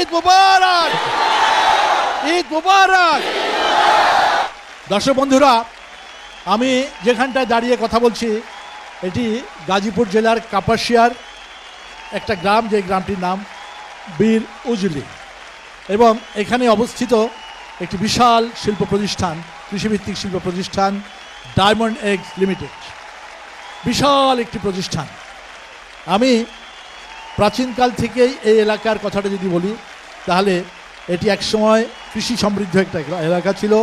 ঈদ মুবারক, ঈদ মুবারক। দর্শক বন্ধুরা, আমি যেখানটায় দাঁড়িয়ে কথা বলছি এটি গাজীপুর জেলার কাপাসিয়ার একটা গ্রাম, যে গ্রামটির নাম বীর উজলি, এবং এখানে অবস্থিত একটি বিশাল শিল্প প্রতিষ্ঠান, কৃষিভিত্তিক শিল্প প্রতিষ্ঠান ডায়মন্ড এগস লিমিটেড। বিশাল একটি প্রতিষ্ঠান। আমি প্রাচীনকাল থেকেই এই এলাকার কথাটা যদি বলি, তাহলে এটি একসময় কৃষি সমৃদ্ধ একটা এলাকা ছিল।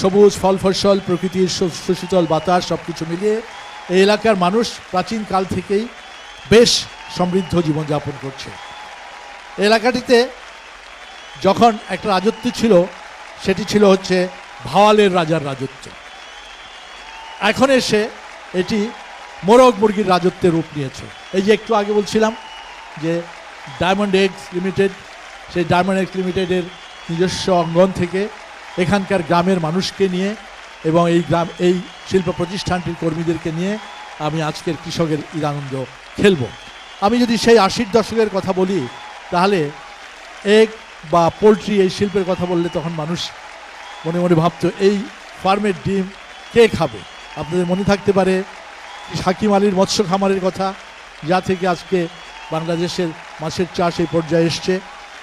সবুজ ফল ফসল, প্রকৃতির সুশীতল বাতাস, সব কিছু মিলিয়ে এই এলাকার মানুষ প্রাচীনকাল থেকেই বেশ সমৃদ্ধ জীবনযাপন করছে। এলাকাটিতে যখন একটা রাজত্ব ছিল, সেটি ছিল হচ্ছে ভাওয়ালের রাজার রাজত্ব। এখন এসে এটি মোরগ মুরগির রাজত্বের রূপ নিয়েছে। এই যে একটু আগে বলছিলাম যে ডায়মন্ড এগস লিমিটেড, সেই ডায়মন্ড এগস লিমিটেডের নিজস্ব অঙ্গন থেকে এখানকার গ্রামের মানুষকে নিয়ে এবং এই শিল্প প্রতিষ্ঠানটির কর্মীদেরকে নিয়ে আমি আজকের কৃষকের ঈদ আনন্দ খেলব। আমি যদি সেই 80-র দশকের কথা বলি, তাহলে এগ বা পোলট্রি এই শিল্পের কথা বললে তখন মানুষ মনে মনে ভাবতো এই ফার্মের ডিম কে খাবে। আপনাদের মনে থাকতে পারে হাকিম আলীর মৎস্য খামারের কথা, যা থেকে আজকে বাংলাদেশের মাছের চাষ এই পর্যায়ে এসছে।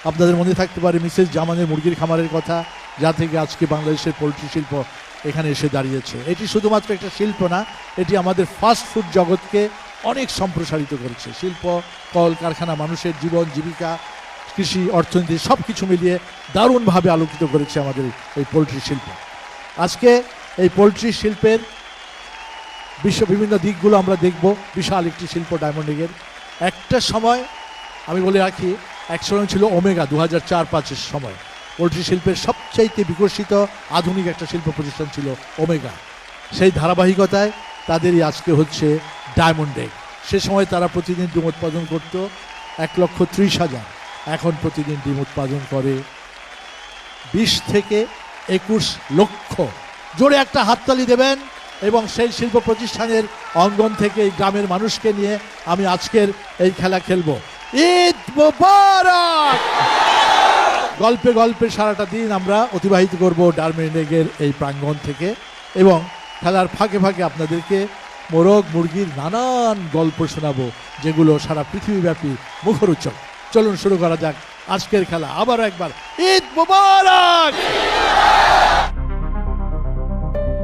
আপনাদের মনে থাকতে পারে মিসেস জামানের মুরগির খামারের কথা, যা থেকে আজকে বাংলাদেশের পোলট্রি শিল্প এখানে এসে দাঁড়িয়েছে। এটি শুধুমাত্র একটা শিল্প না, এটি আমাদের ফাস্ট ফুড জগৎকে অনেক সম্প্রসারিত করেছে। শিল্প, কল কারখানা, মানুষের জীবন জীবিকা, কৃষি, অর্থনীতি সব কিছু মিলিয়ে দারুণভাবে আলোকিত করেছে আমাদের এই পোলট্রি শিল্প। আজকে এই পোলট্রি শিল্পের বিভিন্ন দিকগুলো আমরা দেখব। বিশাল একটি শিল্প ডায়মন্ড এগের। একটা সময় আমি বলে রাখি, এক সময় ছিল ওমেগা, 2004-05 সময় পোলট্রি শিল্পের সবচাইতে বিকশিত আধুনিক একটা শিল্প প্রতিষ্ঠান ছিল ওমেগা। সেই ধারাবাহিকতায় তাদেরই আজকে হচ্ছে ডায়মন্ড এগ। সে সময় তারা প্রতিদিন ডিম উৎপাদন করত 1,30,000, এখন প্রতিদিন ডিম উৎপাদন করে 20 থেকে 21 লক্ষ। জোরে একটা হাততালি দেবেন। এবং সেই শিল্প প্রতিষ্ঠানের অঙ্গন থেকে এই গ্রামের মানুষকে নিয়ে আমি আজকের এই খেলা খেলবো। ঈদ মুবারক। গল্পে গল্পে সারাটা দিন আমরা অতিবাহিত করব ডায়মন্ড এগের এই প্রাঙ্গণ থেকে, এবং খেলার ফাঁকে ফাঁকে আপনাদেরকে মোরগ মুরগির নানান গল্প শোনাবো, যেগুলো সারা পৃথিবীব্যাপী মুখরোচক। চলুন শুরু করা যাক আজকের খেলা। আবারও একবার ঈদ মুবারক।